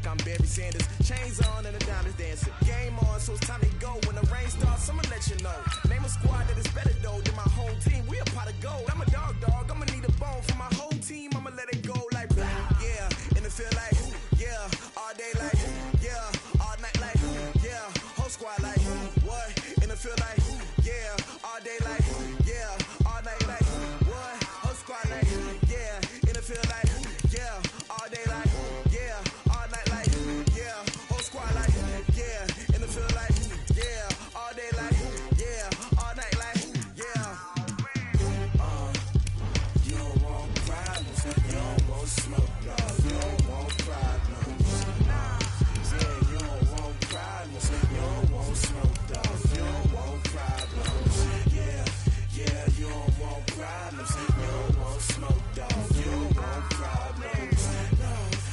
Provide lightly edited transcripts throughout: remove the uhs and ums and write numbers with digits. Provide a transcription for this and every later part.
like I'm Barry Sanders. Chains on and the diamonds dancing. Game on, so it's time to go. When the rain starts, I'ma let you know. Name a squad that is better though than my whole team. We a pot of gold. I'm a dog. I'ma need a bone for my whole team. I'ma let it go like yeah. And it feel like yeah. All day like yeah. All night like yeah. Whole squad like what? And it feel like yeah. All day like yeah. All night like what? Whole squad like yeah. And it feel like yeah. All day like yeah. All night like yeah. Whole squad like yeah. And it feel like yeah. All day like yeah. All night like yeah. You don't want problems. You don't want smoke, dog. You don't want problems. Yeah, you don't want problems. You don't want smoke, dog. You don't want problems. Yeah, you don't want problems. You don't want smoke, dog. You don't want problems. No,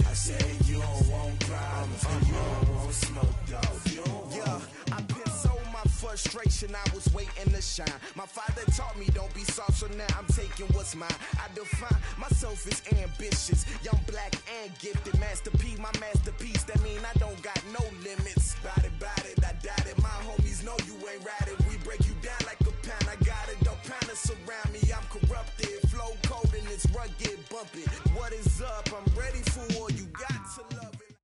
I said you don't want problems. You don't want smoke, dog. You don't want. Yeah, I put so my frustration. I was waiting to shine. My father taught me don't be soft, so now I'm taking what's mine. I define myself as ambitious, young, black, and gifted. Master P, my masterpiece. That mean I don't got no limits. Bout it, I doubt it. My homies know you ain't ratted. We break you down like a pound. I got it, don't pound us around me. I'm corrupted, flow cold and it's rugged, bumpy. What is up? I'm ready for all you got to love it.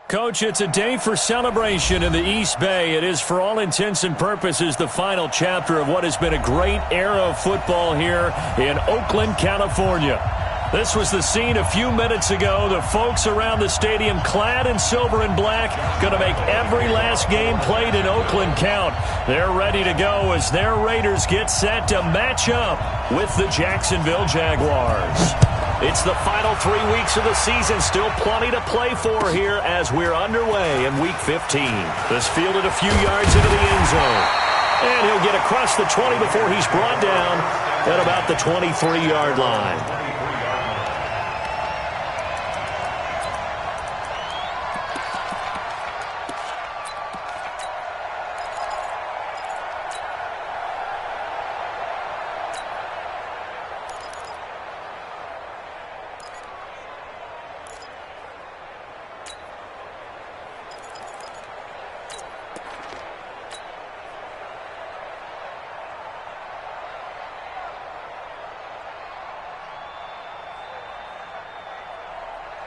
Coach, it's a day for celebration in the East Bay. It is, for all intents and purposes, the final chapter of what has been a great era of football here in Oakland, California. This was the scene a few minutes ago. The folks around the stadium clad in silver and black, going to make every last game played in Oakland count. They're ready to go as their Raiders get set to match up with the Jacksonville Jaguars. It's the final 3 weeks of the season. Still plenty to play for here as we're underway in Week 15. This fielded a few yards into the end zone. And he'll get across the 20 before he's brought down at about the 23-yard line.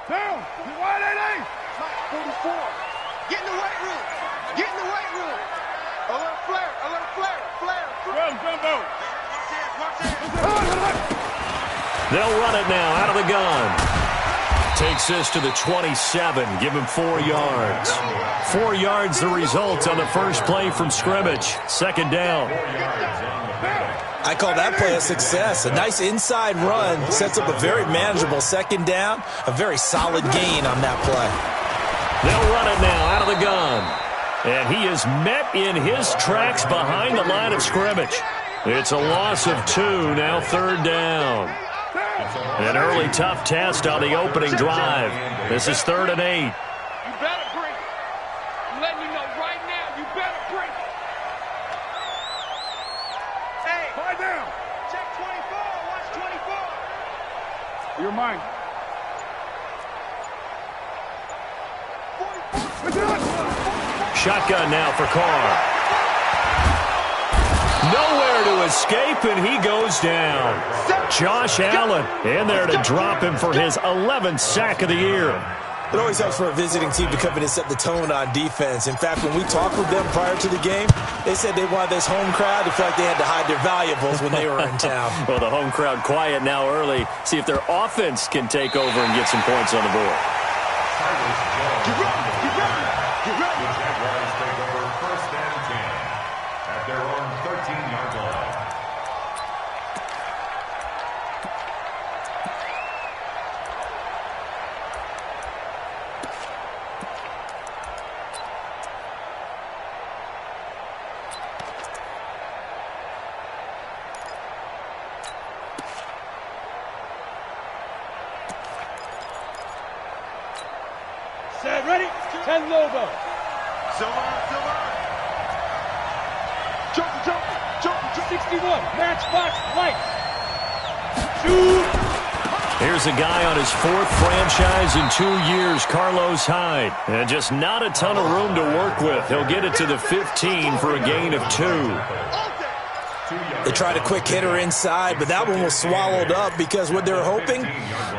Down. Wide 44. Get in the weight room. Get in the weight room. A little flare. A little flare. Flare. Jumbo. They'll run it now out of the gun. Takes this to the 27. Give him 4 yards. 4 yards the result on the first play from scrimmage. Second down. I call that play a success. A nice inside run sets up a very manageable second down. A very solid gain on that play. They'll run it now out of the gun. And he is met in his tracks behind the line of scrimmage. It's a loss of 2, now third down. An early tough test on the opening drive. This is 3rd and 8. You better bring it. I'm letting you know right now, you better bring it. Hey. Lie down. Check 24. Watch 24. You're mine. 44. Shotgun now for Carr. Nowhere to escape, and he goes down. Josh Allen in there to drop him for his 11th sack of the year. It always helps for a visiting team to come in and set the tone on defense. In fact, when we talked with them prior to the game, they said they wanted this home crowd to feel like they had to hide their valuables when they were in town. Well, the home crowd quiet now early. See if their offense can take over and get some points on the board. Get ready. Get ready. The Jaguars take over 1st and 10 at their own 13-yard line. Set, ready? 10 Lobo. Silver. Jump. 61. Matchbox lights. Shoot. Here's a guy on his 4th franchise in 2 years, Carlos Hyde. And just not a ton of room to work with. He'll get it to the 15 for a gain of 2. They tried a quick hitter inside, but that one was swallowed up because what they're hoping,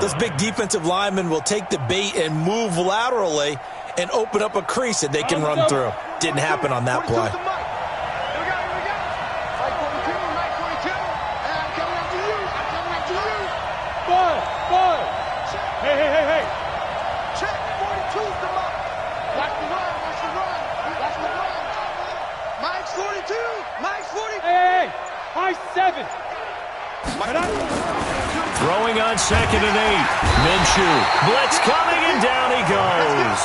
those big defensive linemen will take the bait and move laterally and open up a crease that they can run through. Didn't happen on that play. Hey. Check, 42's the mark. That's the run. Mike's 42. Hey. Mike's 7. Throwing on 2nd and 8. Minshew. Blitz coming, and down he goes.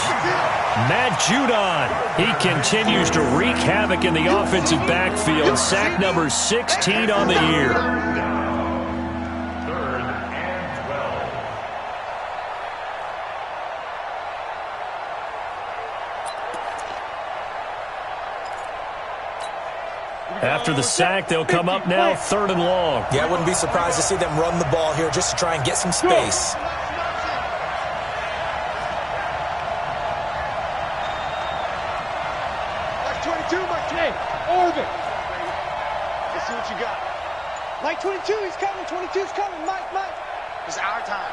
Matt Judon. He continues to wreak havoc in the offensive backfield. Sack number 16 on the year. After the sack, they'll come up now 3rd and long. Yeah, I wouldn't be surprised to see them run the ball here just to try and get some space. Mike 22, Mike 20. Orbit. Let's see what you got. Mike 22, he's coming. 22's coming. Mike. It's our time.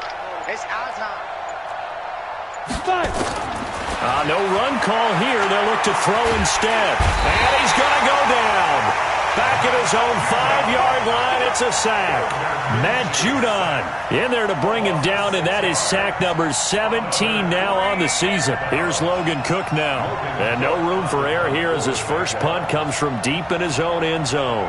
No run call here. They'll look to throw instead. And he's going to go down. Back at his own 5-yard line, it's a sack. Matt Judon in there to bring him down, and that is sack number 17 now on the season. Here's Logan Cook now. And no room for error here as his first punt comes from deep in his own end zone.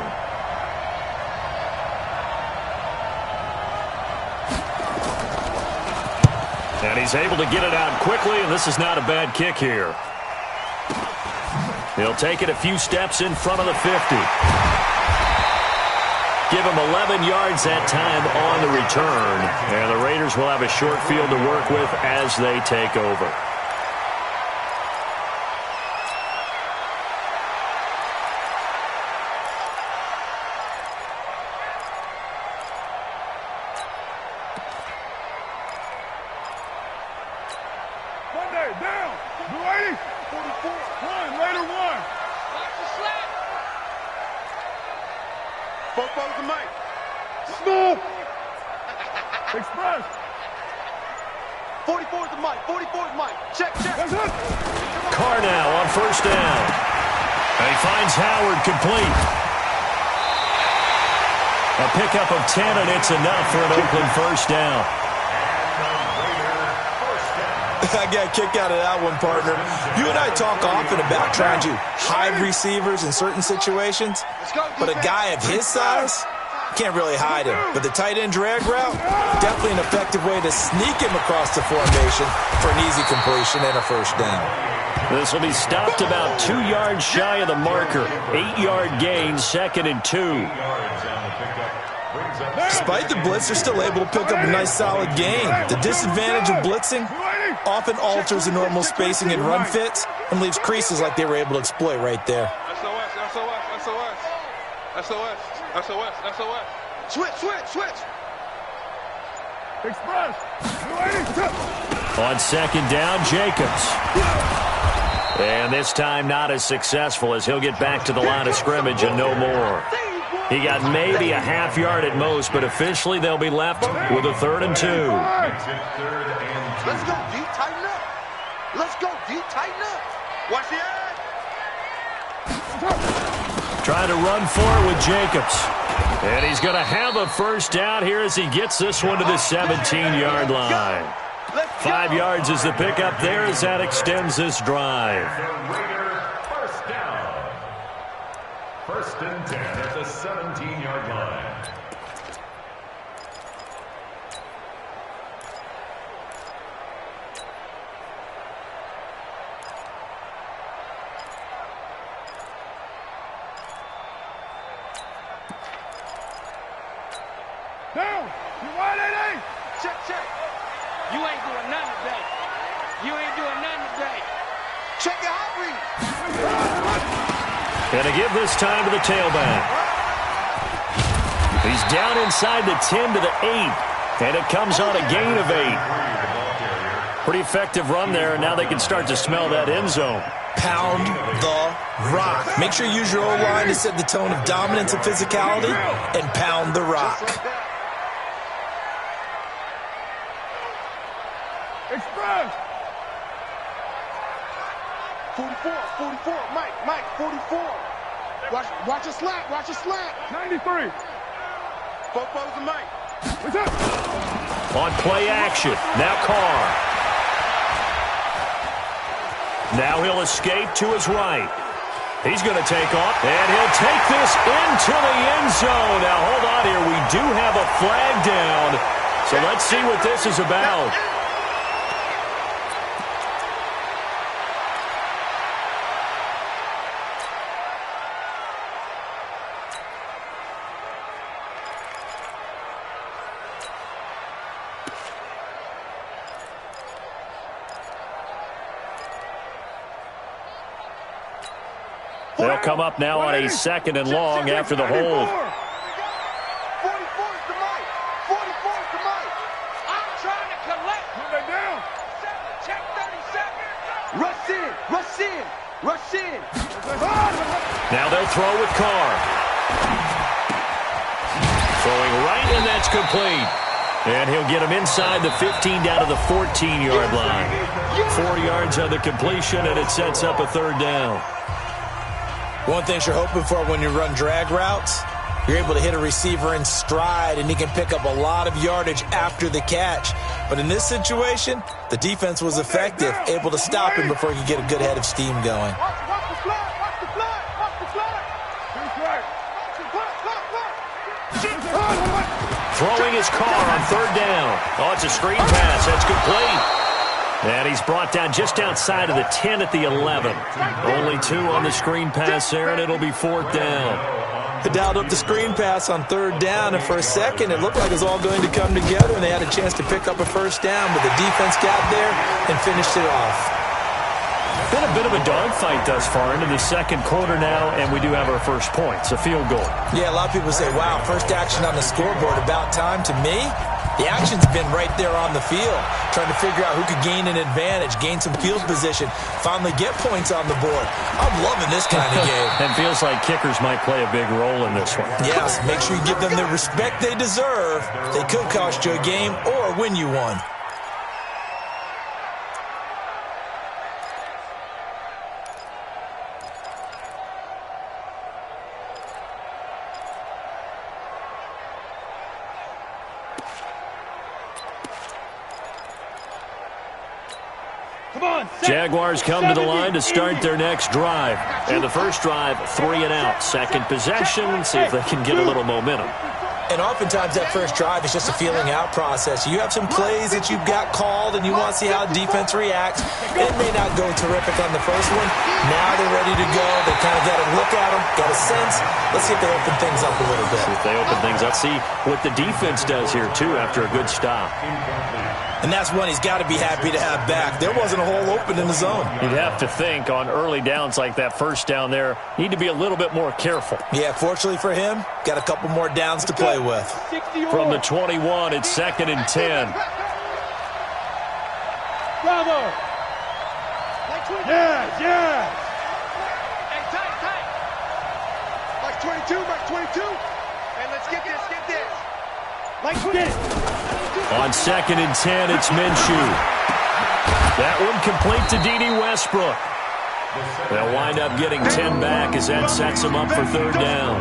And he's able to get it out quickly, and this is not a bad kick here. He'll take it a few steps in front of the 50. Give him 11 yards that time on the return. And the Raiders will have a short field to work with as they take over. Down. Blue 80. 44. Raider 1. Football's the Mike. Smooth. Express. 44's the Mike. 44's Mike. Check. Carr now on 1st down. And he finds Howard complete. A pickup of 10, and it's enough for an Oakland 1st down. I got a kick out of that one, partner. You and I talk often about trying to hide receivers in certain situations, but a guy of his size can't really hide him. But the tight end drag route, definitely an effective way to sneak him across the formation for an easy completion and a 1st down. This will be stopped about 2 yards shy of the marker. 8-yard gain, 2nd and 2. Despite the blitz, they're still able to pick up a nice solid gain. The disadvantage of blitzing often alters the normal spacing and run fits and leaves creases like they were able to exploit right there. SOS. Switch. Express. On 2nd down, Jacobs. And this time not as successful as he'll get back to the line of scrimmage and no more. He got maybe a half yard at most, but officially they'll be left with a 3rd and 2. Let's go deep, tighten up. Watch the edge. Trying to run for it with Jacobs. And he's going to have a 1st down here as he gets this one to the 17-yard line. 5 yards is the pickup there as that extends this drive. 1st down. 1st and 10 at the 17-yard line. Down. You wide 88. Check. You ain't doing nothing today. Check your hot read. And to give this time to the tailback. He's down inside the 10 to the 8. And it comes on a gain of 8. Pretty effective run there, and now they can start to smell that end zone. Pound the rock. Make sure you use your O-line to set the tone of dominance and physicality, and pound the rock. Express. 44, Mike, 44. Watch a slant, 93. Fofos and Mike. What's up? On play action, now Carr. Now he'll escape to his right. He's going to take off, and he'll take this into the end zone. Now, hold on here. We do have a flag down, so let's see what this is about. They'll come up now on a 2nd and long after the hold. 44's to Mike. 44's to Mike. I'm trying to collect. Put that down. Check 30 seconds. Rush in. Now they'll throw with Carr. Throwing right, and that's complete. And he'll get him inside the 15 down to the 14-yard line. 4 yards on the completion, and it sets up a 3rd down. One thing you're hoping for when you run drag routes, you're able to hit a receiver in stride, and he can pick up a lot of yardage after the catch. But in this situation, the defense was effective, able to stop him before he could get a good head of steam going. Watch the flag. Throwing his Carr on 3rd down. Oh, it's a screen pass. That's complete. And he's brought down just outside of the 10 at the 11. Only 2 on the screen pass there, and it'll be 4th down. They dialed up the screen pass on 3rd down, and for a second it looked like it was all going to come together, and they had a chance to pick up a 1st down, but the defense got there and finished it off. Been a bit of a dogfight thus far into the 2nd quarter now, and we do have our first points, a field goal. Yeah, a lot of people say, wow, first action on the scoreboard, about time. To me, the action's been right there on the field, trying to figure out who could gain an advantage, gain some field position, finally get points on the board. I'm loving this kind of game. And feels like kickers might play a big role in this one. Yes, make sure you give them the respect they deserve. They could cost you a game or win you one. Jaguars come to the line to start their next drive. And the first drive, 3 and out. Second possession, see if they can get a little momentum. And oftentimes that first drive is just a feeling out process. You have some plays that you've got called and you want to see how defense reacts. It may not go terrific on the first one. Now they're ready to go. They kind of got to look at them, got a sense. Let's see if they open things up a little bit. See if they open things up. See what the defense does here, too, after a good stop. And that's one he's got to be happy to have back. There wasn't a hole open in the zone. You'd have to think on early downs like that first down there, need to be a little bit more careful. Yeah, fortunately for him, got a couple more downs to play with. From the 21, it's 2nd and 10. Bravo. Yes. Hey, tight. Like 22. And let's get this. Like, get it. On 2nd and 10, it's Minshew. That one complete to D.D. Westbrook. They'll wind up getting 10 back as that sets them up for 3rd down.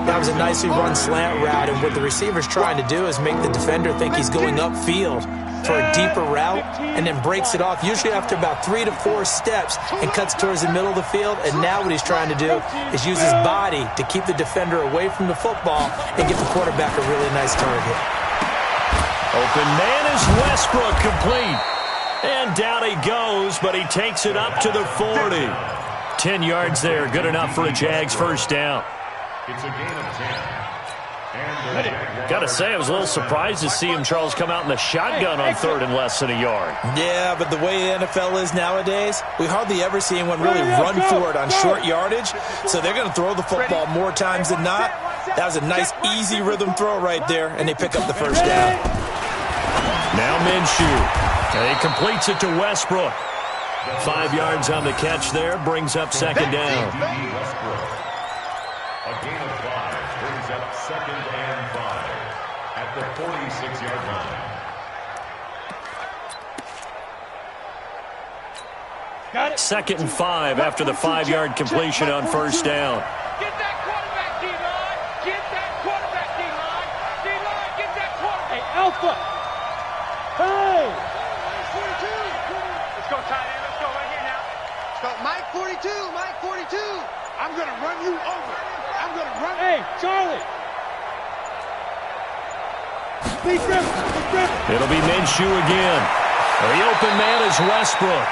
That was a nicely run slant route, and what the receiver's trying to do is make the defender think he's going upfield for a deeper route and then breaks it off, usually after about 3 to 4 steps, and cuts towards the middle of the field. And now what he's trying to do is use his body to keep the defender away from the football and get the quarterback a really nice target. Open man is Westbrook, complete. And down he goes, but he takes it up to the 40. 10 yards there, good enough for a Jags first down. It's a gain of 10. Got to say, I was a little surprised to see him, Charles, come out in the shotgun on 3rd and less than a yard. Yeah, but the way the NFL is nowadays, we hardly ever see anyone really run for it on short yardage. So they're going to throw the football more times than not. That was a nice, easy rhythm throw right there, and they pick up the first down. Now Minshew. And he completes it to Westbrook. 5 yards on the catch there, brings up second down. A gain of 5 brings up 2nd and 5 at the 46-yard line. Got it. 2nd and 5 after the 5-yard completion on first down. Get that quarterback, D-line. Get that quarterback, D-line. D-line, get that quarterback. Hey, Alpha. Hey. Let's go, tight end. Let's go right here now. Let's go. Mike 42. Mike 42. I'm going to run you over. I'm going to run. Hey, Charlie. Big grip. Big grip. It'll be Minshew again. The open man is Westbrook.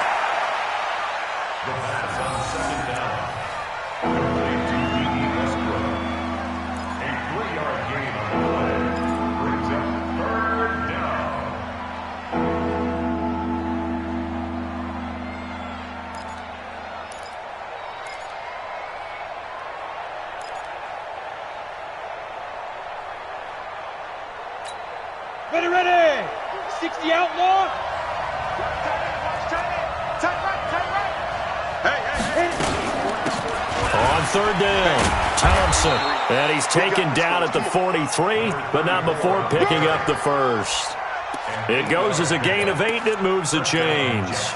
The pass on 2nd down. Complete to D.E. Westbrook. A 3-yard gain on the play brings up 3rd down. Ready, ready. 60 outlaw. Tight right. On third down, Thompson. And he's taken down at the 43, but not before picking up the first. It goes as a gain of 8, and it moves the chains.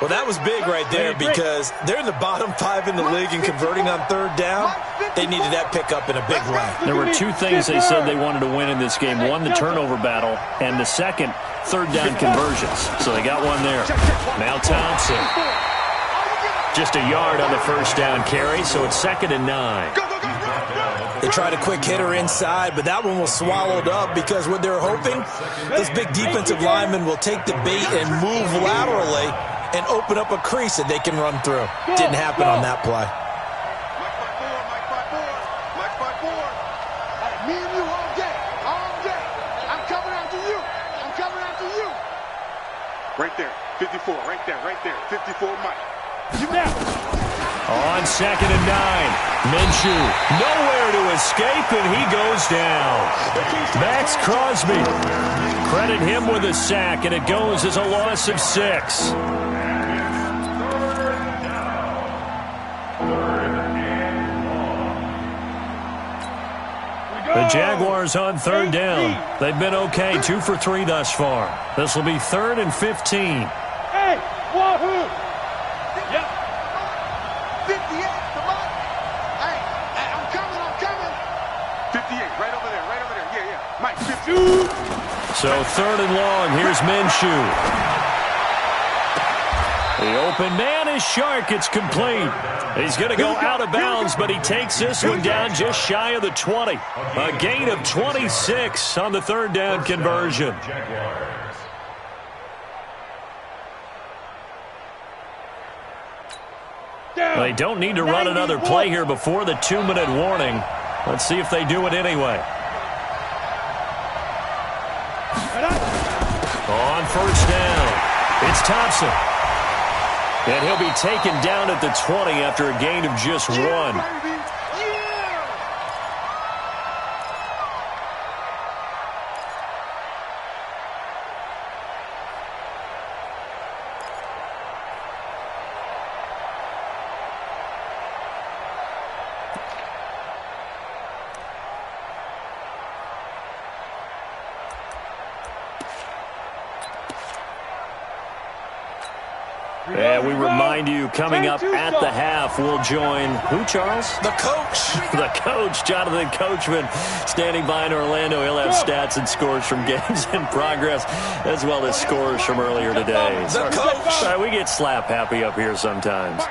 Well, that was big right there because they're in the bottom 5 in the league and converting on third down. They needed that pickup in a big way. There were 2 things they said they wanted to win in this game. One, the turnover battle, and the second, third down conversions. So they got one there. Now Thompson. Just a yard on the first down carry, so it's 2nd and 9. They tried a quick hitter inside, but that one was swallowed up because what they're hoping, this big defensive lineman will take the bait and move laterally and open up a crease that they can run through. Didn't happen on that play. Mike 5-4. Me and you all day. All day. I'm coming after you. I'm coming after you. Right there. 54. Right there. 54 Mike. You now. On 2nd and 9, Minshew nowhere to escape, and he goes down. Max Crosby. Credit him with a sack, and it goes as a loss of 6. The Jaguars on third down. They've been okay, 2 for 3 thus far. This will be 3rd and 15. Hey, wahoo! Yep. 58, come on. Hey, I'm coming. 58, right over there. Yeah. Mike, 52. So 3rd and long, here's Minshew. The open man is Shark. It's complete. He's going to go out of bounds, but he takes this one down just shy of the 20. A gain of 26 on the third down conversion. They don't need to run another play here before the 2-minute warning. Let's see if they do it anyway. On first down, it's Thompson. And he'll be taken down at the 20 after a gain of just 1. And we remind you, coming up at the half, we'll join who, Charles? The coach. The coach, Jonathan Coachman, standing by in Orlando. He'll have stats and scores from games in progress, as well as scores from earlier today. The coach. We get slap happy up here sometimes.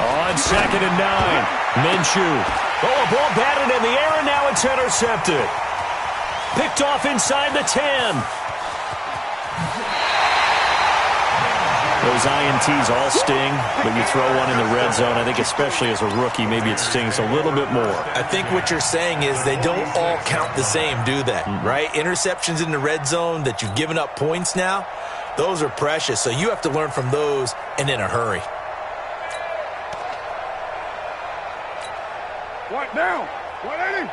On 2nd and 9, Minshew. Oh, a ball batted in the air, and now it's intercepted. Picked off inside the 10. Those INTs all sting, but you throw one in the red zone. I think especially as a rookie, maybe it stings a little bit more. I think what you're saying is they don't all count the same, do they? Right? Interceptions in the red zone that you've given up points now, those are precious. So you have to learn from those and in a hurry. Now, 180.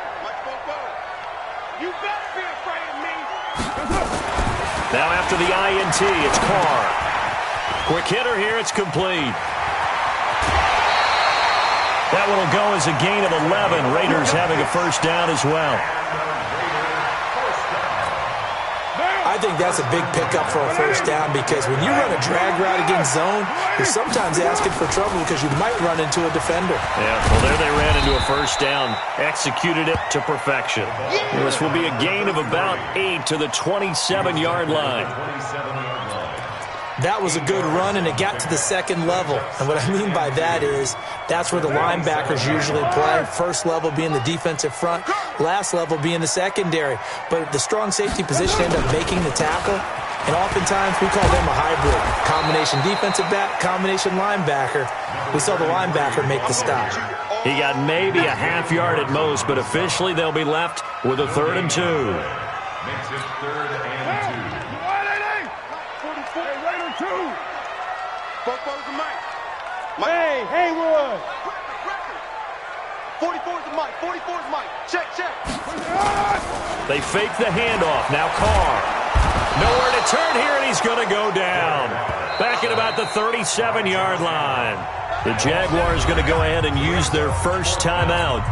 You better be afraid of me. Now after the INT, it's Carr. Quick hitter here, it's complete. That one will go as a gain of 11. Raiders having a first down as well. I think that's a big pickup for a first down because when you run a drag route against zone, you're sometimes asking for trouble because you might run into a defender. Yeah, well, there they ran into a first down. Executed it to perfection. This will be a gain of about 8 to the 27-yard line. That was a good run, and it got to the second level. And what I mean by that is that's where the linebackers usually play. First level being the defensive front, last level being the secondary. But the strong safety position ended up making the tackle, and oftentimes we call them a hybrid. Combination defensive back, combination linebacker. We saw the linebacker make the stop. He got maybe a half yard at most, but officially they'll be left with a 3rd and 2. Makes it 3rd and 2. Hey, Haywood! 44's the mic, 44's mic. Check. They fake the handoff. Now Carr. Nowhere to turn here, and he's going to go down. Back at about the 37-yard line. The Jaguars going to go ahead and use their first timeout,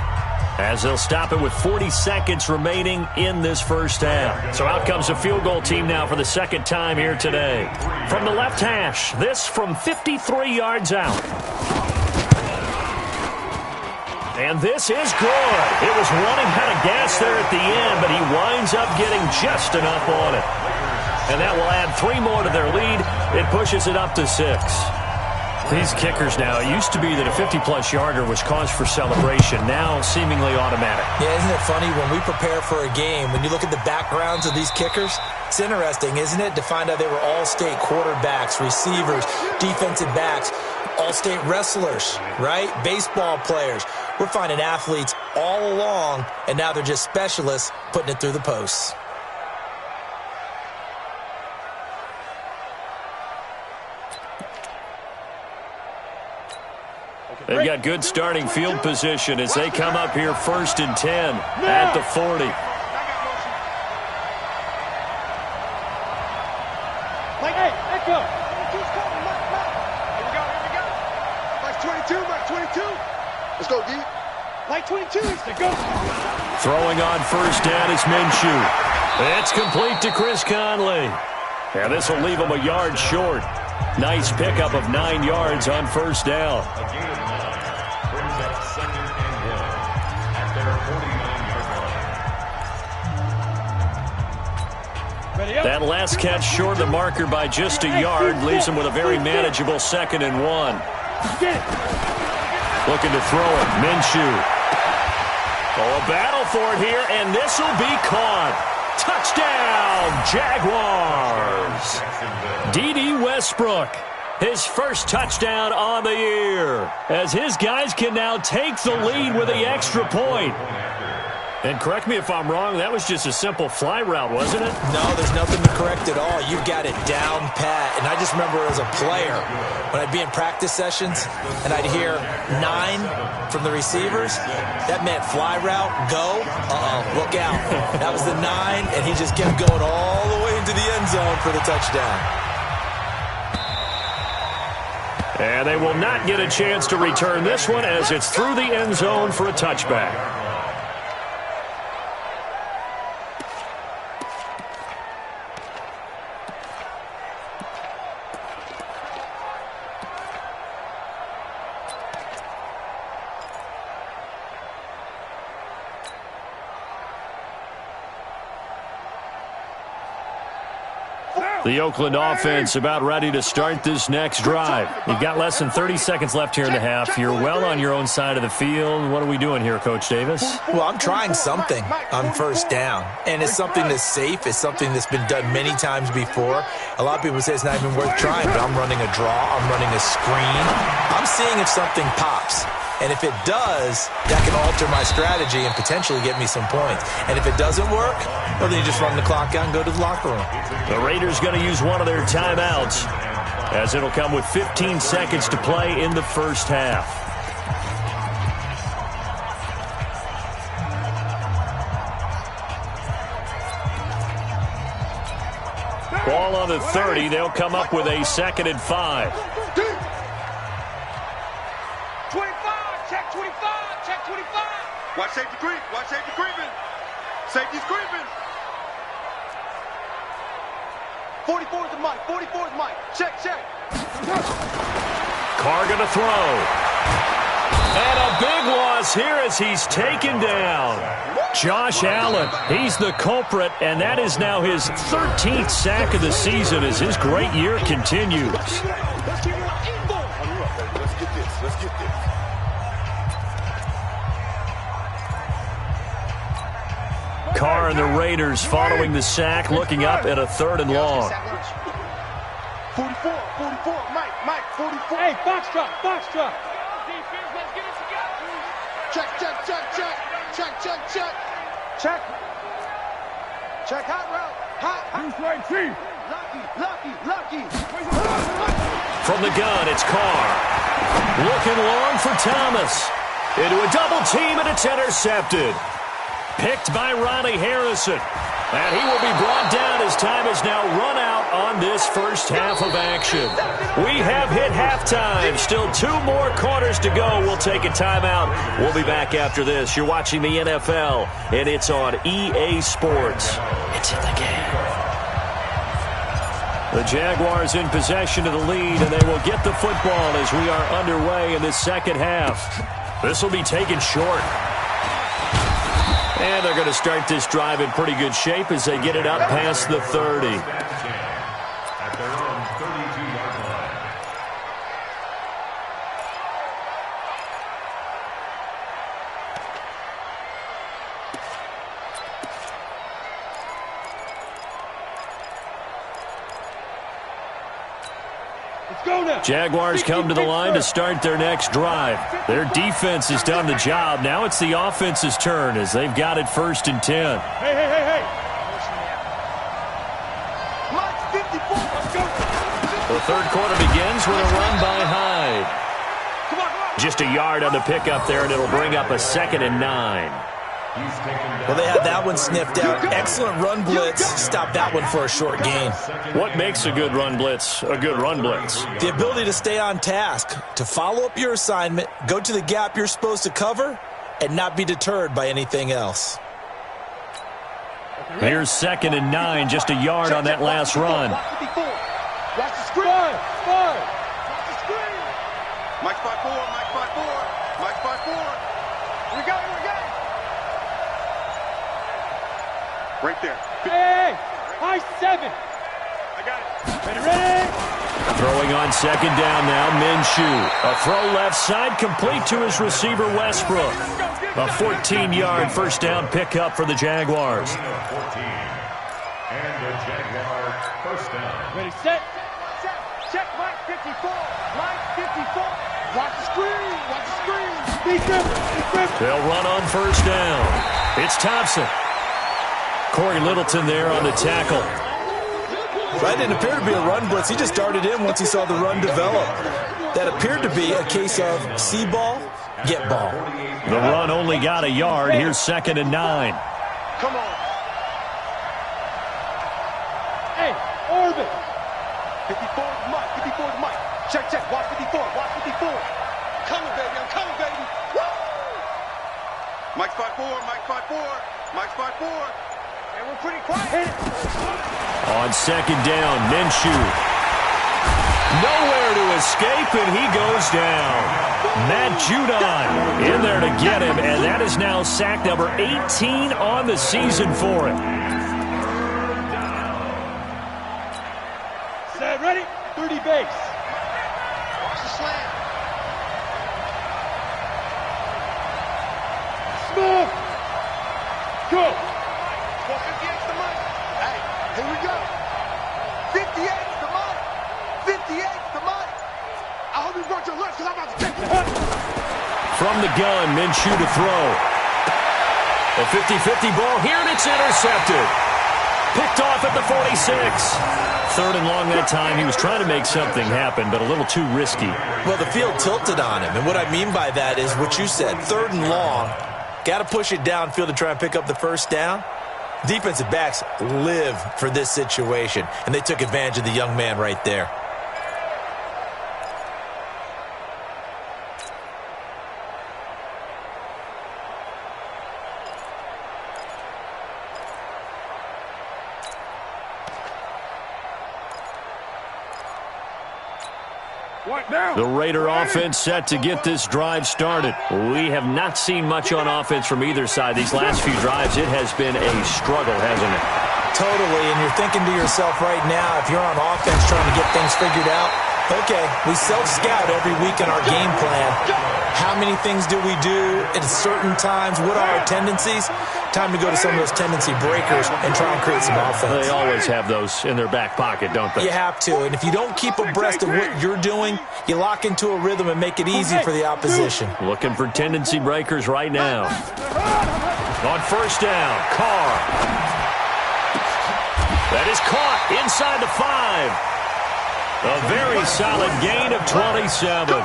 as they'll stop it with 40 seconds remaining in this first half. So out comes a field goal team now for the second time here today. From the left hash, this from 53 yards out. And this is good. It was running out of gas there at the end, but he winds up getting just enough on it. And that will add 3 more to their lead. It pushes it up to 6. These kickers now, it used to be that a 50-plus yarder was cause for celebration, now seemingly automatic. Yeah, isn't it funny when we prepare for a game, when you look at the backgrounds of these kickers, it's interesting, isn't it, to find out they were all-state quarterbacks, receivers, defensive backs, all-state wrestlers, right? Baseball players. We're finding athletes all along, and now they're just specialists putting it through the posts. They've got good starting field position as they come up here 1st and 10 at the 40. Hey, echo. Here we go. Mike 22, Mike 22. Let's go, D. Mike 22 is the go. Throwing on first down is Minshew. It's complete to Chris Conley. And this will leave him a yard short. Nice pickup of 9 yards on first down. That last catch short of the marker by just a yard leaves him with a very manageable 2nd and 1. Looking to throw it. Minshew. Oh, a battle for it here, and this will be caught. Touchdown, Jaguars. D.D. Westbrook, his first touchdown on the year, as his guys can now take the lead with the extra point. And correct me if I'm wrong, that was just a simple fly route, wasn't it? No, there's nothing to correct at all. You've got it down pat. And I just remember as a player, when I'd be in practice sessions and I'd hear 9 from the receivers, that meant fly route, go, look out. That was the 9, and he just kept going all the way into the end zone for the touchdown. And they will not get a chance to return this one as it's through the end zone for a touchback. The Oakland offense about ready to start this next drive. You've got less than 30 seconds left here in the half. You're well on your own side of the field. What are we doing here, Coach Davis? Well, I'm trying something on first down. And it's something that's safe. It's something that's been done many times before. A lot of people say it's not even worth trying, but I'm running a draw. I'm running a screen. I'm seeing if something pops. And if it does, that can alter my strategy and potentially get me some points. And if it doesn't work, well, then you just run the clock out and go to the locker room. The Raiders going to use one of their timeouts, as it'll come with 15 seconds to play in the first half. on the 30. They'll come up with a 2nd and 5. 25, check 25, check 25. Watch safety creep, watch safety creeping. Safety's creeping. 44 is the mic, 44 is Mike. Check, check. Carr going to throw. And a big loss here as he's taken down. Josh Allen, he's the culprit, and that is now his 13th sack of the season as his great year continues. Let's get this, let's get this. Carr and the Raiders following the sack, looking up at a 3rd and long. 44, Mike, 44. Hey, Foxtrot. Defense, let's get it together. Check. Check, hot route. Hot. Lucky. From the gun, it's Carr. Looking long for Thomas. Into a double team, and it's intercepted. Picked by Ronnie Harrison. And he will be brought down as time has now run out on this first half of action. We have hit halftime. Still 2 more quarters to go. We'll take a timeout. We'll be back after this. You're watching the NFL, and it's on EA Sports. It's in the game. The Jaguars in possession of the lead, and they will get the football as we are underway in the second half. This will be taken short. And they're going to start this drive in pretty good shape as they get it up past the 30. At their own 32-yard line. Let's go now. Jaguars come to the line to start their next drive. Their defense has done the job. Now it's the offense's turn as they've got it 1st and 10. Hey. Mike, 54, let's go. The 3rd quarter begins with a run by Hyde. Come on. Just a yard on the pickup there, and it'll bring up a 2nd and 9. Well, they had that one sniffed out. Excellent run blitz. Stop that one for a short gain. What makes a good run blitz a good run blitz? The ability to stay on task, to follow up your assignment, go to the gap you're supposed to cover, and not be deterred by anything else. Here's 2nd and 9, just a yard on that last run. Watch the screen. Watch the screen. Mike's 5-4, Mike's 5-4, Mike's 5-4. We got it. Right there. Hey, high 7. I got it. Ready. Throwing on 2nd down now, Minshew. A throw left side complete to his receiver, Westbrook. A 14-yard first down pickup for the Jaguars. 14. And the Jaguars first down. Ready, set. Check, Mike, 54. Watch the screen. Defense. They'll run on first down. It's Thompson. Corey Littleton there on the tackle. That didn't appear to be a run blitz. He just darted in once he saw the run develop. That appeared to be a case of see ball, get ball. The run only got a yard. Here's 2nd and 9. Come on. Hey, orbit. 54 is Mike. Check. Watch 54. I'm coming, baby. Woo! Mike's 5-4, Mike's 5-4, Mike's 5-4. And we're pretty quiet. On 2nd down, Minshew. Nowhere to escape, and he goes down. Matt Judon in there to get him, and that is now sack number 18 on the season for him. Set, ready. 30 base. Watch the slant. Smooth. Go. 458's the money. Hey, here we go. 58's the money. 58's the money. I hope you brought your lunch because I'm about to take it. From the gun, Minshew to throw. A 50-50 ball here, and it's intercepted. Picked off at the 46. 3rd and long that time. He was trying to make something happen, but a little too risky. Well, the field tilted on him, and what I mean by that is what you said, 3rd and long. Got to push it downfield to try and pick up the first down. Defensive backs live for this situation, and they took advantage of the young man right there. The Raider offense set to get this drive started. We have not seen much on offense from either side. These last few drives, it has been a struggle, hasn't it? Totally, and you're thinking to yourself right now, if you're on offense trying to get things figured out, okay, we self-scout every week in our game plan. How many things do we do at certain times? What are our tendencies? Time to go to some of those tendency breakers and try and create some offense. They always have those in their back pocket, don't they? You have to, and if you don't keep abreast of what you're doing, you lock into a rhythm and make it easy for the opposition. Looking for tendency breakers right now. On first down, Carr. That is caught inside the 5. A very solid gain of 27.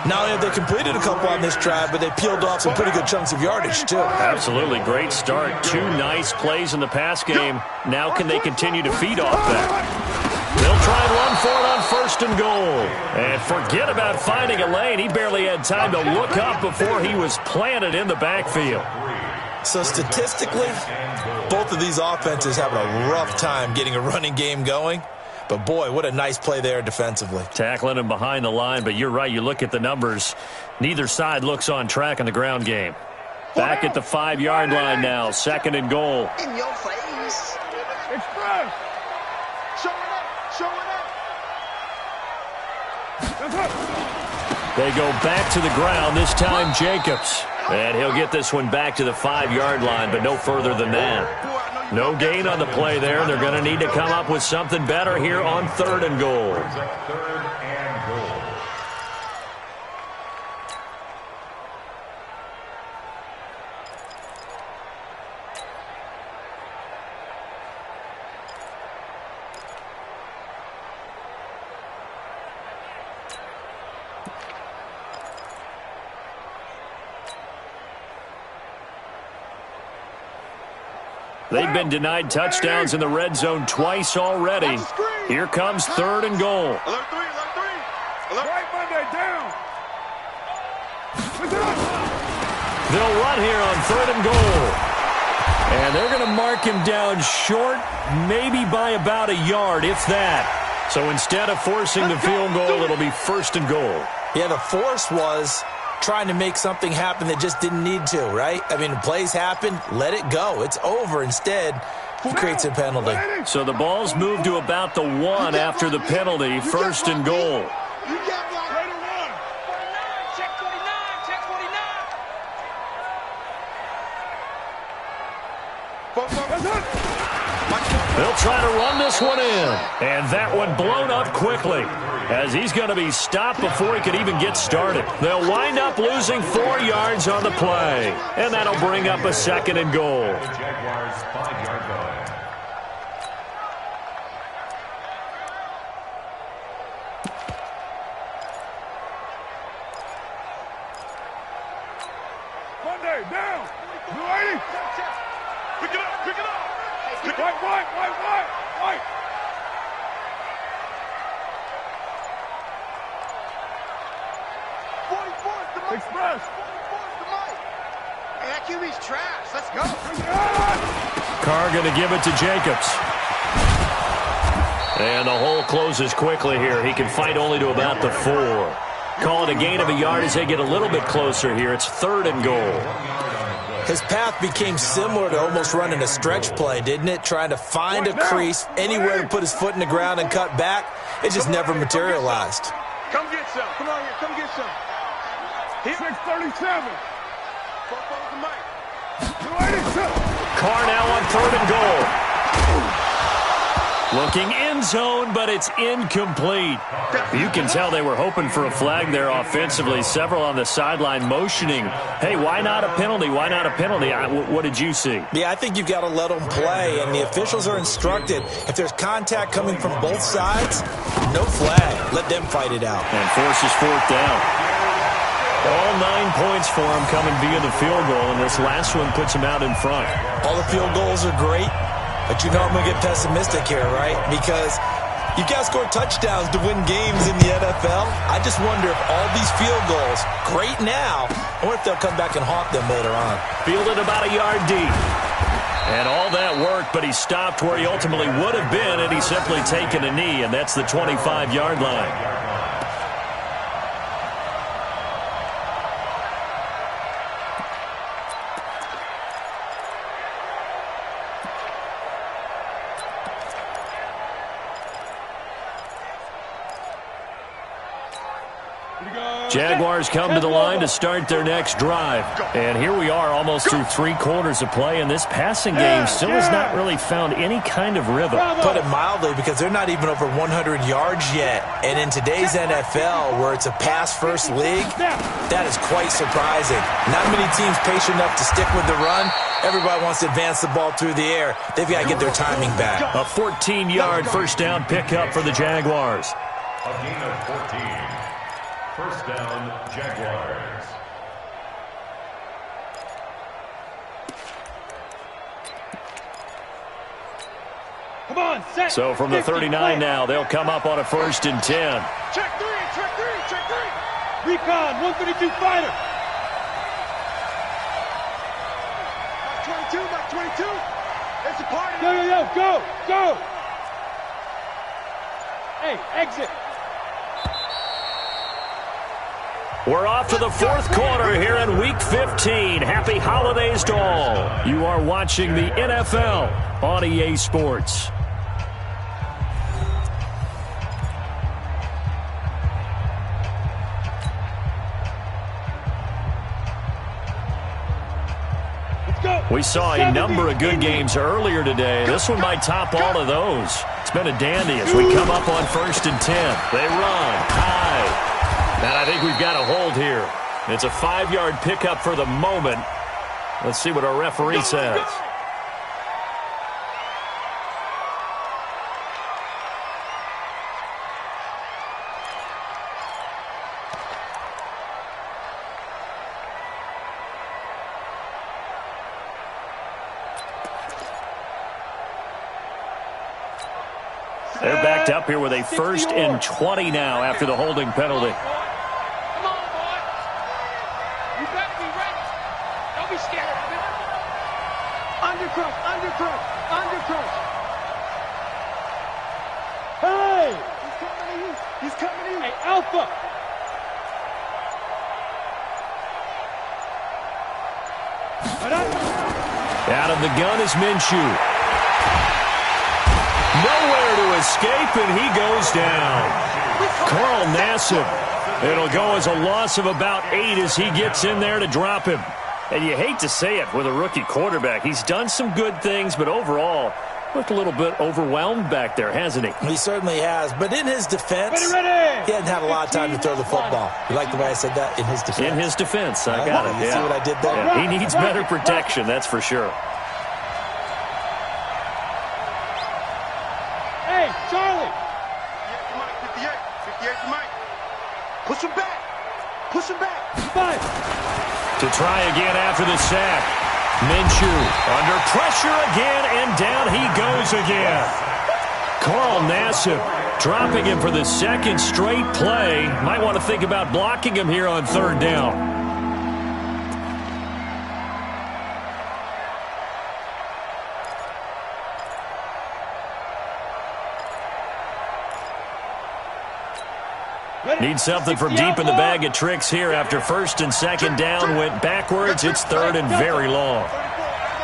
Not only have they completed a couple on this drive, but they peeled off some pretty good chunks of yardage, too. Absolutely. Great start. 2 nice plays in the pass game. Now can they continue to feed off that? They'll try and run for it on first and goal. And forget about finding a lane. He barely had time to look up before he was planted in the backfield. So statistically, both of these offenses having a rough time getting a running game going. But, boy, what a nice play there defensively. Tackling him behind the line, but you're right. You look at the numbers. Neither side looks on track in the ground game. Back at the 5-yard line now. Second and goal. In your face. Express. Show it up. Show it up. They go back to the ground, this time Jacobs. And he'll get this one back to the 5-yard line, but no further than that. No gain on the play there. They're going to need to come up with something better here on third and goal. They've been denied touchdowns in the red zone twice already. Here comes third and goal. Alert 3, alert 3. Alert. Right Monday, down. They'll run here on third and goal. And they're going to mark him down short, maybe by about a yard, if that. So instead of forcing the field goal, it'll be first and goal. Yeah, the force was trying to make something happen that just didn't need to, right? I mean, plays happen, let it go. It's over. Instead, he creates a penalty. So the ball's moved to about the 1 after the penalty, first and goal. You got blocked. Right to run. 49. Check 49. Check 49. They'll try to run this one in. And that one blown up quickly, as he's going to be stopped before he could even get started. They'll wind up losing 4 yards on the play. And that'll bring up a second and goal. Jaguars 5-yard line. Monday, down. Blue 80. Pick it up, pick it up. White. 44's the mic. Express. 44's the mic. Hey, that QB's trash. Let's go. Carr going to give it to Jacobs. And the hole closes quickly here. He can fight only to about the 4. Call it a gain of a yard as they get a little bit closer here. It's third and goal. His path became similar to almost running a stretch play, didn't it? Trying to find a crease, anywhere to put his foot in the ground and cut back. It just never materialized. Come get some. Come on here. Come get some. 637. Football's the mic. Blue 82. Carr now on third and goal. Looking end zone, but it's incomplete. You can tell they were hoping for a flag there offensively. Several on the sideline motioning, hey, why not a penalty? Why not a penalty? What did you see? Yeah, I think you've got to let them play, and the officials are instructed, if there's contact coming from both sides, no flag. Let them fight it out. And forces fourth down. All 9 points for him coming via the field goal, and this last one puts him out in front. All the field goals are great, but you know I'm going to get pessimistic here, right? Because you've got to score touchdowns to win games in the NFL. I just wonder if all these field goals, great now, I wonder if they'll come back and haunt them later on. Fielded about a yard deep. And all that worked, but he stopped where he ultimately would have been, and he's simply taken a knee, and that's the 25-yard line. Jaguars come to the line to start their next drive. And here we are almost through 3 quarters of play, and this passing game still has not really found any kind of rhythm. Put it mildly, because they're not even over 100 yards yet. And in today's NFL, where it's a pass-first league, that is quite surprising. Not many teams patient enough to stick with the run. Everybody wants to advance the ball through the air. They've got to get their timing back. A 14-yard first down pickup for the Jaguars. A gain of 14. First down, Jaguars. Come on, set. So from the 39 now, they'll come up on a 1st and 10. Check three, check three, check three. Recon, 152 fighter. Mark 22, Mark 22. It's a party. Go. Hey, exit. We're off to the 4th quarter here in Week 15. Happy holidays to all. You are watching the NFL on EA Sports. We saw a number of good games earlier today. This one might top all of those. It's been a dandy as we come up on 1st and 10. They run high. And I think we've got a hold here. It's a 5-yard pickup for the moment. Let's see what our referee says. They're backed up here with a 1st and 20 now after the holding penalty. Come on, boy. You better be ready. Don't be scared. Undercrush. Hey! He's coming to you. Hey, Alpha. Out of the gun is Minshew. Nowhere to escape, and he goes down. Carl Nassib. It'll go as a loss of about 8 as he gets in there to drop him. And you hate to say it with a rookie quarterback. He's done some good things, but overall, looked a little bit overwhelmed back there, hasn't he? He certainly has. But in his defense, Ready. he hadn't had a lot of time to throw the football. You like the way I said that? In his defense? In his defense, I got it. You see what I did there? Yeah, he needs better protection, that's for sure. Hey, Charlie. 58 to Mike. Push him back. 5. To try again after the sack. Minshew under pressure again, and down he goes again. Carl Nassib dropping him for the 2nd straight play. Might want to think about blocking him here on 3rd down. Need something from deep in the bag of tricks here after 1st and 2nd down went backwards. It's 3rd and very long.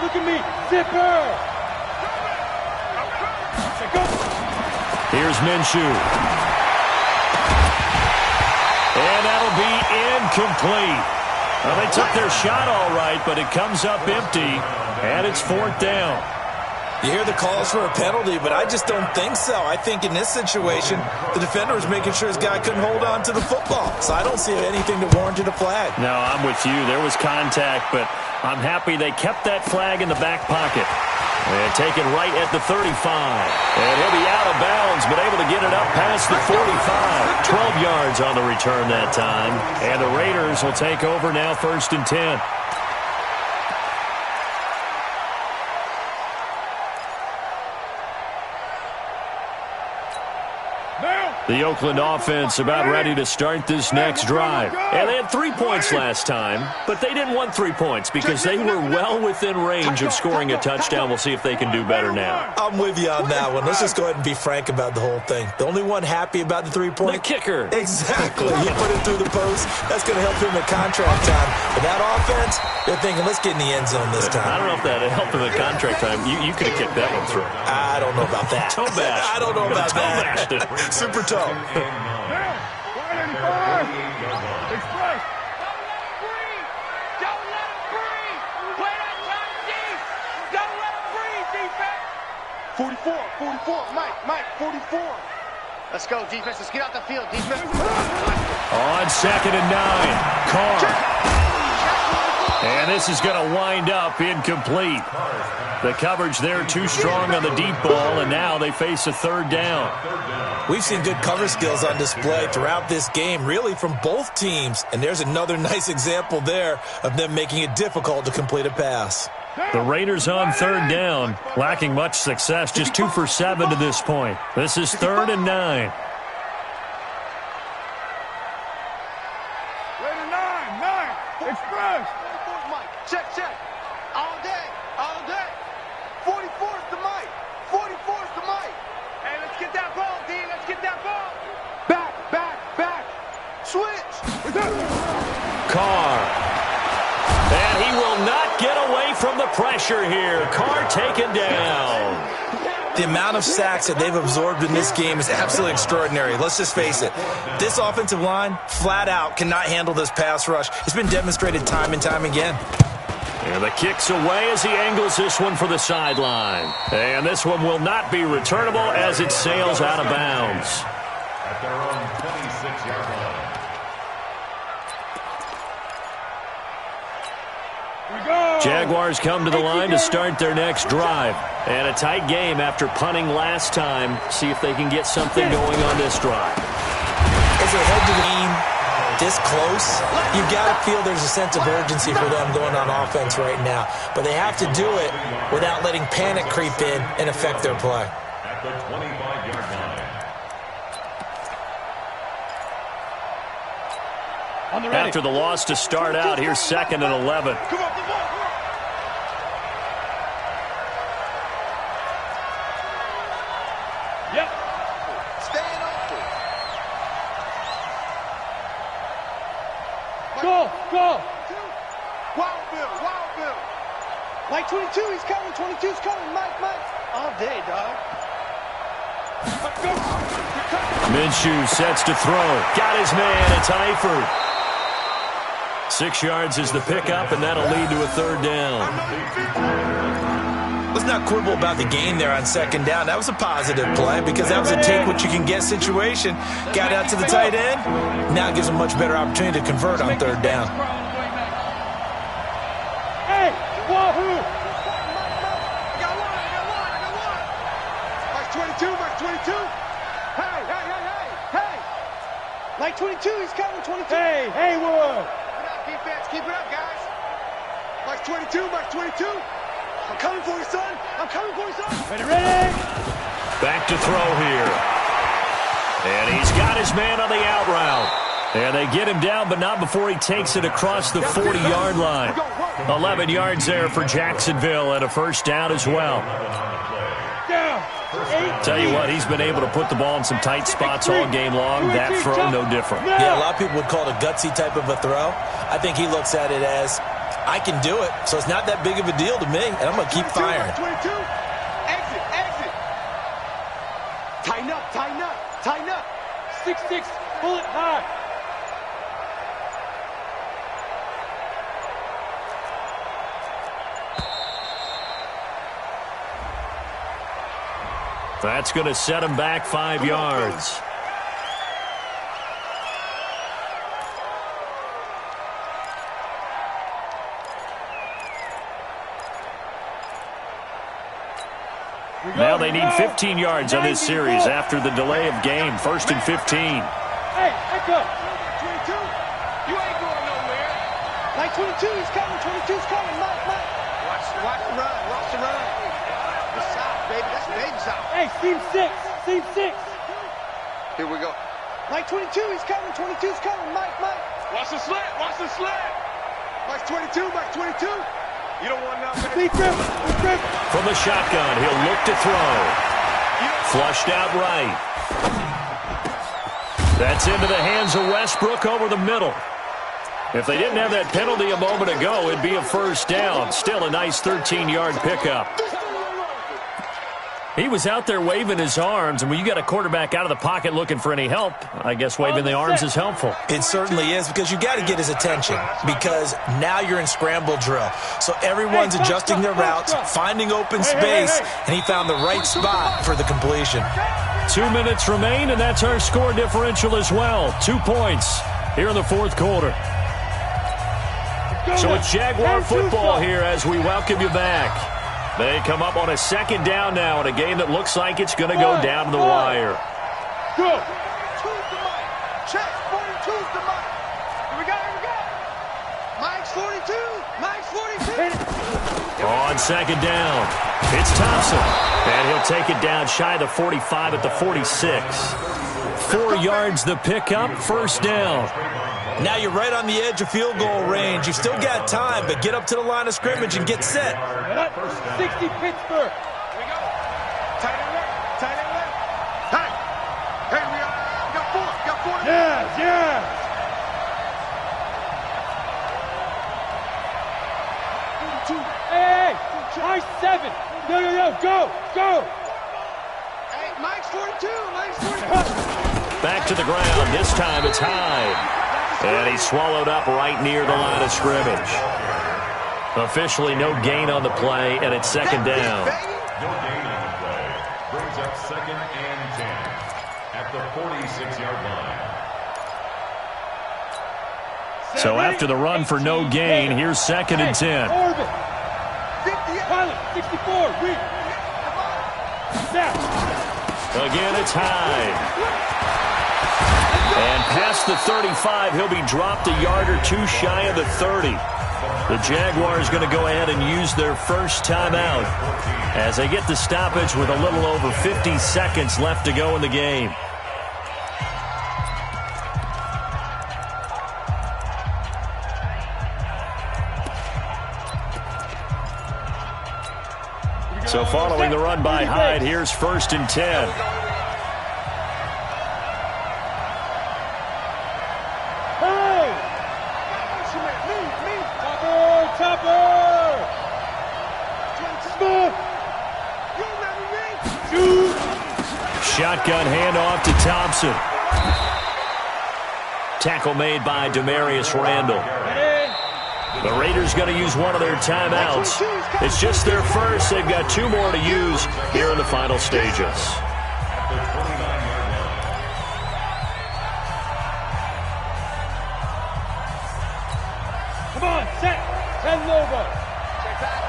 Look at me. Zipper. Here's Minshew. And that'll be incomplete. Well, they took their shot all right, but it comes up empty, and it's 4th down. You hear the calls for a penalty, but I just don't think so. I think in this situation, the defender was making sure his guy couldn't hold on to the football. So I don't see anything to warrant a flag. No, I'm with you. There was contact, but I'm happy they kept that flag in the back pocket. And taken right at the 35. And he'll be out of bounds, but able to get it up past the 45. 12 yards on the return that time. And the Raiders will take over now, 1st and 10. The Oakland offense about ready to start this next drive. And they had 3 points last time, but they didn't want 3 points because they were well within range of scoring a touchdown. We'll see if they can do better now. I'm with you on that one. Let's just go ahead and be frank about the whole thing. The only one happy about the 3-point? The kicker. Exactly. He put it through the post. That's going to help him at contract time. But that offense, they're thinking, let's get in the end zone this time. I don't know if that helped him at contract time. You could have kicked that one through. I don't know about that. Toe bash. I don't know about that. Toe bashed it. Super toe. Express. Don't let him breathe. Play that time deep. Don't let him breathe, defense. 44, Mike, 44. Let's go, defense. Let's get out the field, defense. On 2nd and 9, Carr. And this is going to wind up incomplete. The coverage there too strong on the deep ball, and now they face a 3rd down. We've seen good cover skills on display throughout this game, really from both teams. And there's another nice example there of them making it difficult to complete a pass. The Raiders on 3rd down, lacking much success, just 2 for 7 to this point. This is 3rd and 9. Raider 9. Express. Check. All day. 44's the Mike. 44's the Mike. Hey, let's get that ball, D. Let's get that ball. Back. Switch. Carr. And he will not get away from the pressure here. Carr taken down. The amount of sacks that they've absorbed in this game is absolutely extraordinary. Let's just face it. This offensive line, flat out, cannot handle this pass rush. It's been demonstrated time and time again. And the kick's away as he angles this one for the sideline. And this one will not be returnable as it sails out of bounds. At their own 26-yard line. Jaguars come to the line to start their next drive. And a tight game after punting last time. See if they can get something going on this drive. As they head to the game this close, you've got to feel there's a sense of urgency for them going on offense right now. But they have to do it without letting panic creep in and affect their play. At the 25-yard line. After the loss to start out, here's 2nd and 11. Come on. Yep. Staying open. Go. Wild Bill. Mike 22, he's coming. 22's coming. Mike. All day, dog. Minshew sets to throw. Got his man. It's Eifert. 6 yards is the pickup, and that'll lead to a 3rd down. Let's not quibble about the gain there on 2nd down. That was a positive play because that was a take-what-you-can-get situation. Got out to the tight end. Now it gives them a much better opportunity to convert on 3rd down. Hey, wahoo! I got one. Mike 22. Hey. Mike 22, he's coming. 22. Hey, Haywood. Defense, keep it up, guys. Mike 22. I'm coming for you, son. Ready? Back to throw here. And he's got his man on the out route. And they get him down, but not before he takes it across the 40-yard line. 11 yards there for Jacksonville and a 1st down as well. Tell you what, he's been able to put the ball in some tight spots all game long. That throw, no different. Yeah, a lot of people would call it a gutsy type of a throw. I think he looks at it as, I can do it, so it's not that big of a deal to me, and I'm going to keep firing. 22. Exit. Tighten up. 6'6", bullet high. That's going to set him back 5 yards. Now they need 15 yards on this series after the delay of game. 1st and 15. Hey, echo. 22. You ain't going nowhere. Like 22, he's coming. 22's coming. Mike. Watch the run. Watch the run. The South, baby. That's baby South. Hey, seam 6. Seam 6. Here we go. Mike 22, he's coming. 22's coming. Mike. Watch the slant. Watch the slant. Mike 22. Mike 22. You don't want nothing. Big grip. From the shotgun, he'll look to throw. Flushed out right. That's into the hands of Westbrook over the middle. If they didn't have that penalty a moment ago, it'd be a first down. Still a nice 13-yard pickup. He was out there waving his arms, and when you got a quarterback out of the pocket looking for any help, I guess waving the arms is helpful. It certainly is, because you got to get his attention, because now you're in scramble drill. So everyone's adjusting their routes, finding open space, and he found the right spot for the completion. 2 minutes remain, and that's our score differential as well. 2 points here in the fourth quarter. So it's Jaguar football here as we welcome you back. They come up on a second down now in a game that looks like it's going to go down to the wire. Go. 2's the Mike. Check. 42's the Mike. Here we go. Mike's 42. Mike's 42. On second down, it's Thompson. And he'll take it down shy of the 45 at the 46. 4 yards the pickup, first down. Now you're right on the edge of field goal range. You've still got time, but get up to the line of scrimmage and get set. 60 Pittsburgh. Here we go. Tight end left. Hey, we got 4. Yeah. 42. Hey, try 7. No, go. Hey, Mike's 42. Back to the ground. This time it's Hyde. And he's swallowed up right near the line of scrimmage. Officially no gain on the play, and it's second down. No gain on the play. Brings up 2nd and 10 at the 46-yard line. So after the run for no gain, here's 2nd and 10. Pilot, 64. Again, it's Hyde. And past the 35, he'll be dropped a yard or two shy of the 30. The Jaguars going to go ahead and use their first timeout as they get the stoppage with a little over 50 seconds left to go in the game. So following the run by Hyde, here's 1st and 10. Shotgun handoff to Thompson. Tackle made by Demarius Randall. The Raiders going to use one of their timeouts. It's just their first. They've got 2 more to use here in the final stages. Come on, set. 10 Lobo. Check back.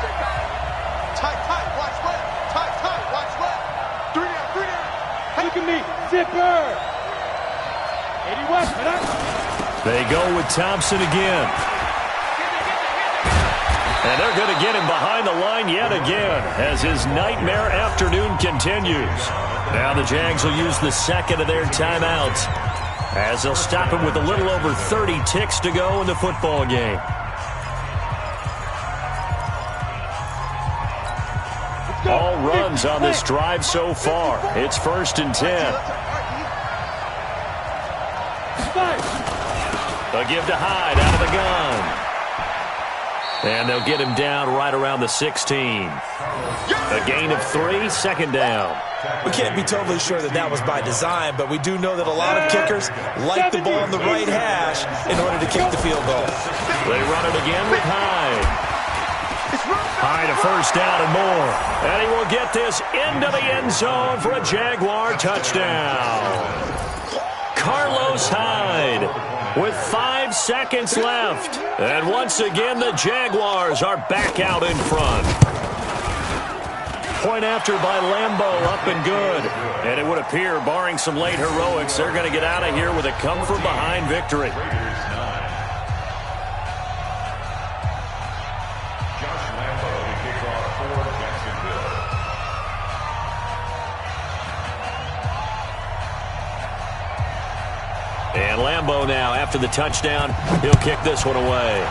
Tight. Watch left. Tight. Watch left. 3 down. Look at me. Zipper. 81. They go with Thompson again. And they're going to get him behind the line yet again as his nightmare afternoon continues. Now the Jags will use the 2nd of their timeouts as they'll stop him with a little over 30 ticks to go in the football game. All runs on this drive so far. It's 1st and 10. A give to Hyde out of the gun. And they'll get him down right around the 16. A gain of 3, second down. We can't be totally sure that was by design, but we do know that a lot of kickers like the ball on the right hash in order to kick the field goal. They run it again with Hyde. Hyde a first down and more. And he will get this into the end zone for a Jaguar touchdown. Carlos Hyde with 5 seconds left. And once again, the Jaguars are back out in front. point after by Lambeau, up and good. And it would appear, barring some late heroics, they're going to get out of here with a come-from-behind victory. Josh Lambeau to kick off for Jacksonville. And Lambeau now, after the touchdown, he'll kick this one away.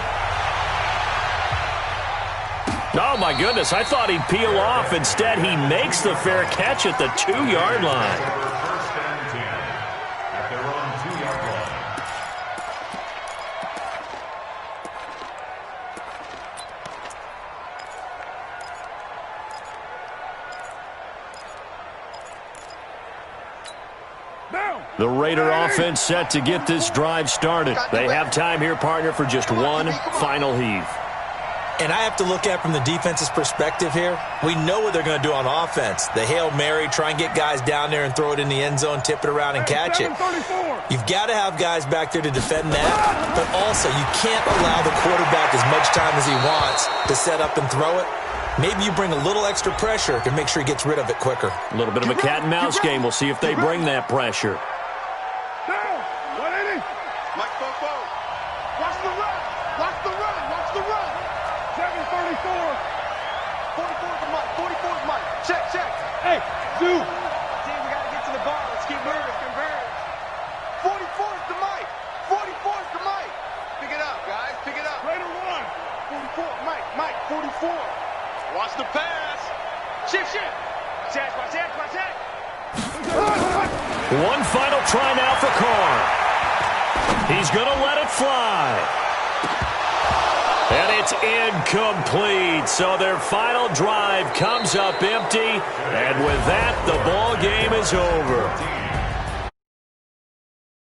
Oh, my goodness, I thought he'd peel off. Instead, he makes the fair catch at the 2-yard line. First and 10 at their own 2-yard line. The Raider offense set to get this drive started. They have time here, partner, for just one final heave. And I have to look at from the defense's perspective here. We know what they're going to do on offense. The Hail Mary, try and get guys down there and throw it in the end zone, tip it around and catch it. You've got to have guys back there to defend that, but also you can't allow the quarterback as much time as he wants to set up and throw it. Maybe you bring a little extra pressure to make sure he gets rid of it quicker. A little bit of a cat and mouse game. We'll see if they bring that pressure. Mike Fofo. Watch the run. Watch the run. Watch the run. 734. 44 is Mike. 44 is Mike. Check, check. Hey, Zoo. Team, we got to get to the ball. Let's keep moving. Convert. 44 is the Mike. 44 is the Mike. Pick it up, guys. Pick it up. Raider 1. 44. Mike. 44. Watch the pass. Shift. Watch that. One final try now for Carr. He's going to let it fly. And it's incomplete. So their final drive comes up empty. And with that, the ball game is over.